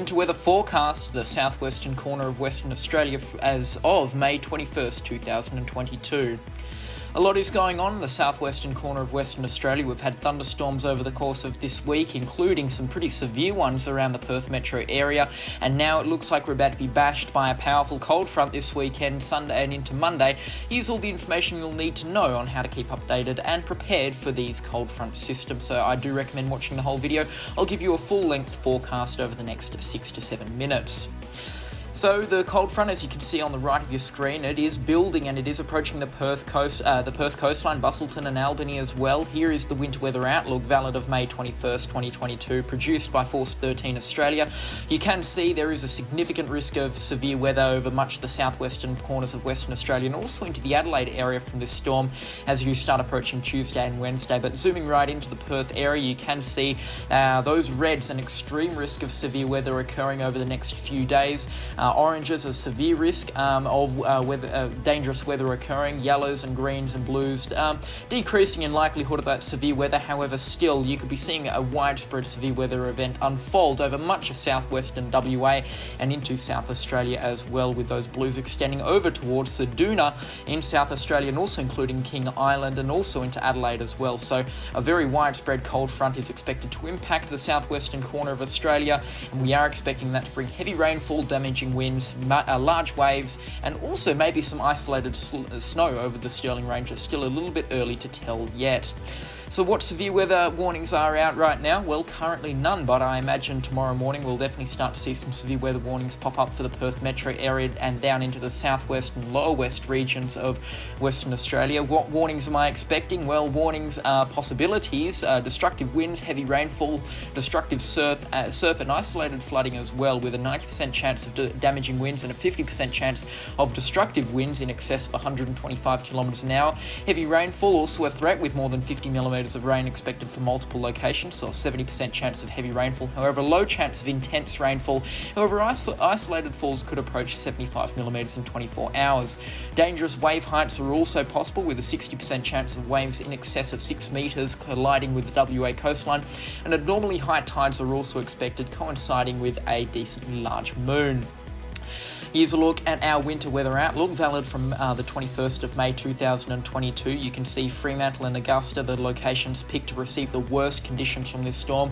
winter weather forecast, the southwestern corner of Western Australia as of May 21st, 2022. A lot is going on in the southwestern corner of Western Australia. We've had thunderstorms over the course of this week, including some pretty severe ones around the Perth metro area, and now it looks like we're about to be bashed by a powerful cold front this weekend, Sunday and into Monday. Here's all the information you'll need to know on how to keep updated and prepared for these cold front systems. So I do recommend watching the whole video. I'll give you a full-length forecast over the next 6 to 7 minutes. So the cold front, as you can see on the right of your screen, it is building and it is approaching the Perth coastline, Busselton and Albany as well. Here is the winter weather outlook, valid of May 21st, 2022, produced by Force 13 Australia. You can see there is a significant risk of severe weather over much of the southwestern corners of Western Australia and also into the Adelaide area from this storm as you start approaching Tuesday and Wednesday. But zooming right into the Perth area, you can see those reds, an extreme risk of severe weather occurring over the next few days. Oranges, a severe risk of dangerous weather occurring. Yellows and greens and blues decreasing in likelihood of that severe weather. However, still, you could be seeing a widespread severe weather event unfold over much of southwestern WA and into South Australia as well, with those blues extending over towards Ceduna in South Australia and also including King Island and also into Adelaide as well. So a very widespread cold front is expected to impact the southwestern corner of Australia, and we are expecting that to bring heavy rainfall, damaging winds, large waves, and also maybe some isolated snow over the Stirling Range. It's still a little bit early to tell yet. So what severe weather warnings are out right now? Well, currently none, but I imagine tomorrow morning we'll definitely start to see some severe weather warnings pop up for the Perth metro area and down into the southwest and lower west regions of Western Australia. What warnings am I expecting? Well, warnings are possibilities, destructive winds, heavy rainfall, destructive surf and isolated flooding as well, with a 90% chance of damaging winds and a 50% chance of destructive winds in excess of 125 kilometres an hour. Heavy rainfall, also a threat, with more than 50 millimetres of rain expected for multiple locations, so a 70% chance of heavy rainfall. However, low chance of intense rainfall. However, isolated falls could approach 75 millimetres in 24 hours. Dangerous wave heights are also possible, with a 60% chance of waves in excess of 6 metres colliding with the WA coastline, and abnormally high tides are also expected, coinciding with a decently large moon. Here's a look at our winter weather outlook, valid from the 21st of May 2022. You can see Fremantle and Augusta, the locations picked to receive the worst conditions from this storm.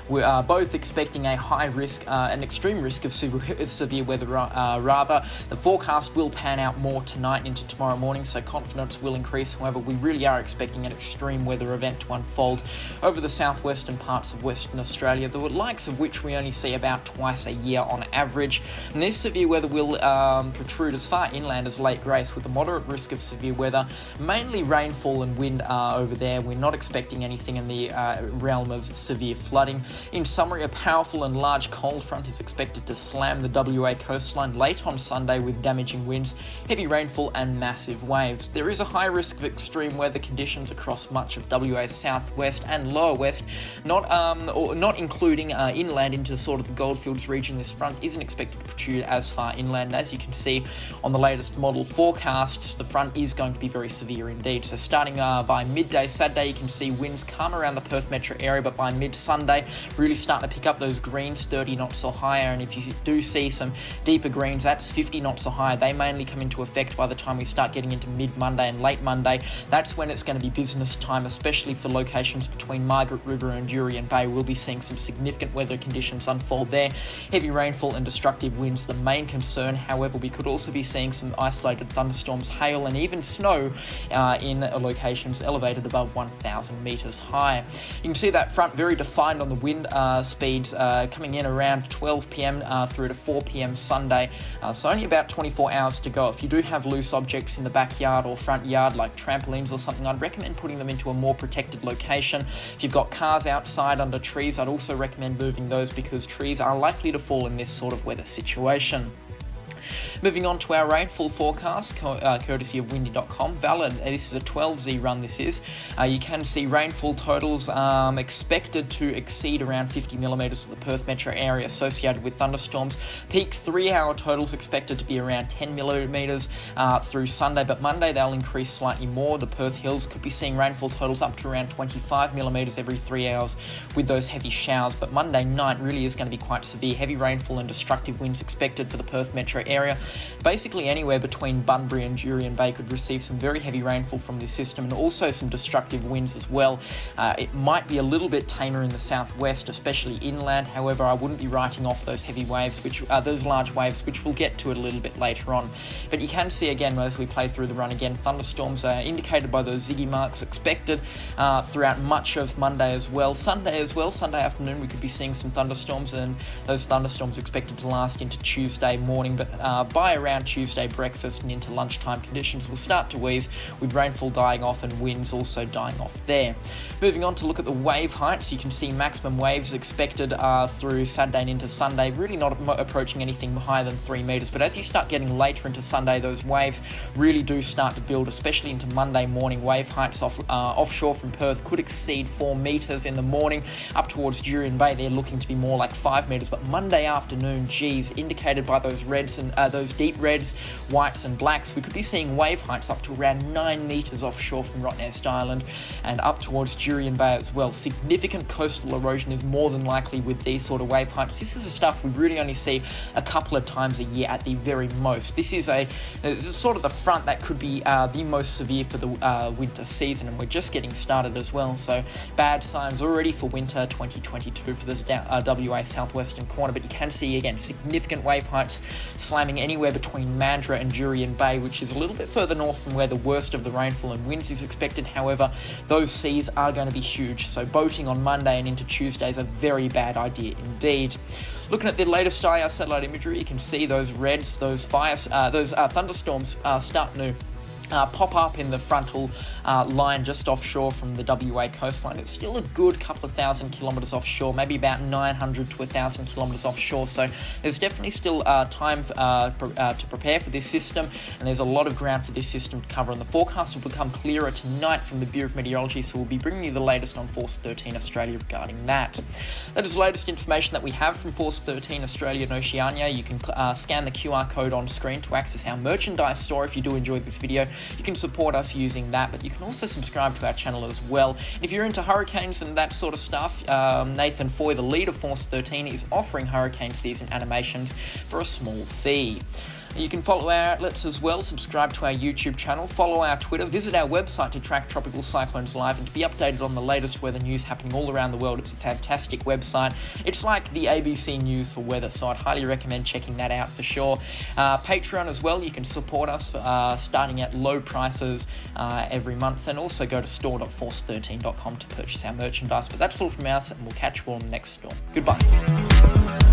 We are both expecting a high risk, an extreme risk of severe weather rather. The forecast will pan out more tonight into tomorrow morning, so confidence will increase. However, we really are expecting an extreme weather event to unfold over the southwestern parts of Western Australia, the likes of which we only see about twice a year on average. And this severe weather will protrude as far inland as Lake Grace, with a moderate risk of severe weather, mainly rainfall and wind over there. We're not expecting anything in the realm of severe flooding. In summary, a powerful and large cold front is expected to slam the WA coastline late on Sunday with damaging winds, heavy rainfall and massive waves. There is a high risk of extreme weather conditions across much of WA's southwest and lower west, not including inland into sort of the Goldfields region. This front isn't expected to protrude as far inland. And as you can see on the latest model forecasts, the front is going to be very severe indeed. So starting by midday Saturday, you can see winds come around the Perth metro area, but by mid-Sunday, really starting to pick up those greens, 30 knots or higher. And if you do see some deeper greens, that's 50 knots or higher. They mainly come into effect by the time we start getting into mid-Monday and late Monday. That's when it's going to be business time, especially for locations between Margaret River and Jurien Bay. We'll be seeing some significant weather conditions unfold there. Heavy rainfall and destructive winds, the main concern. However, we could also be seeing some isolated thunderstorms, hail and even snow in locations elevated above 1,000 metres high. You can see that front very defined on the wind speeds coming in around 12 p.m. Through to 4 p.m. Sunday, so only about 24 hours to go. If you do have loose objects in the backyard or front yard like trampolines or something, I'd recommend putting them into a more protected location. If you've got cars outside under trees, I'd also recommend moving those because trees are likely to fall in this sort of weather situation. Moving on to our rainfall forecast, courtesy of windy.com. Valid, this is a 12Z run, this is. You can see rainfall totals expected to exceed around 50 millimetres of the Perth metro area associated with thunderstorms. Peak 3-hour totals expected to be around 10 millimetres through Sunday, but Monday they'll increase slightly more. The Perth Hills could be seeing rainfall totals up to around 25 millimetres every 3 hours with those heavy showers, but Monday night really is going to be quite severe. Heavy rainfall and destructive winds expected for the Perth metro area. Basically anywhere between Bunbury and Jurien Bay could receive some very heavy rainfall from this system, and also some destructive winds as well. It might be a little bit tamer in the southwest, especially inland. However, I wouldn't be writing off those heavy waves, those large waves, which we'll get to it a little bit later on. But you can see again, as we play through the run again, thunderstorms are indicated by those ziggy marks expected throughout much of Monday as well. Sunday afternoon we could be seeing some thunderstorms, and those thunderstorms expected to last into Tuesday morning, but by around Tuesday breakfast and into lunchtime, conditions will start to ease, with rainfall dying off and winds also dying off there. Moving on to look at the wave heights, you can see maximum waves expected through Saturday and into Sunday, really not approaching anything higher than 3 metres, but as you start getting later into Sunday, those waves really do start to build, especially into Monday morning. Wave heights offshore from Perth could exceed 4 metres in the morning. Up towards Jurien Bay, they're looking to be more like 5 metres, but Monday afternoon, indicated by those reds and those deep reds, whites and blacks, we could be seeing wave heights up to around 9 metres offshore from Rottnest Island and up towards Jurien Bay as well. Significant coastal erosion is more than likely with these sort of wave heights. This is the stuff we really only see a couple of times a year at the very most. This is sort of the front that could be the most severe for the winter season, and we're just getting started as well, so bad signs already for winter 2022 for this WA southwestern corner. But you can see again significant wave heights slamming anywhere between Mandurah and Jurien Bay, which is a little bit further north from where the worst of the rainfall and winds is expected. However, those seas are going to be huge, so boating on Monday and into Tuesday is a very bad idea indeed. Looking at the latest IR satellite imagery, you can see those reds, those thunderstorms starting to pop up in the frontal line just offshore from the WA coastline. It's still a good couple of thousand kilometres offshore, maybe about 900 to 1,000 kilometres offshore, so there's definitely still time to prepare for this system, and there's a lot of ground for this system to cover, and the forecast will become clearer tonight from the Bureau of Meteorology, so we'll be bringing you the latest on Force 13 Australia regarding that. That is the latest information that we have from Force 13 Australia and Oceania. You can scan the QR code on screen to access our merchandise store if you do enjoy this video. You can support us using that, but you can also subscribe to our channel as well. And if you're into hurricanes and that sort of stuff, Nathan Foy, the lead of Force 13, is offering hurricane season animations for a small fee. You can follow our outlets as well, subscribe to our YouTube channel, follow our Twitter, visit our website to track tropical cyclones live and to be updated on the latest weather news happening all around the world. It's a fantastic website. It's like the ABC News for weather, so I'd highly recommend checking that out for sure. Patreon as well, you can support us starting at low prices every month, and also go to store.force13.com to purchase our merchandise. But that's all from us, and we'll catch you all in the next storm. Goodbye.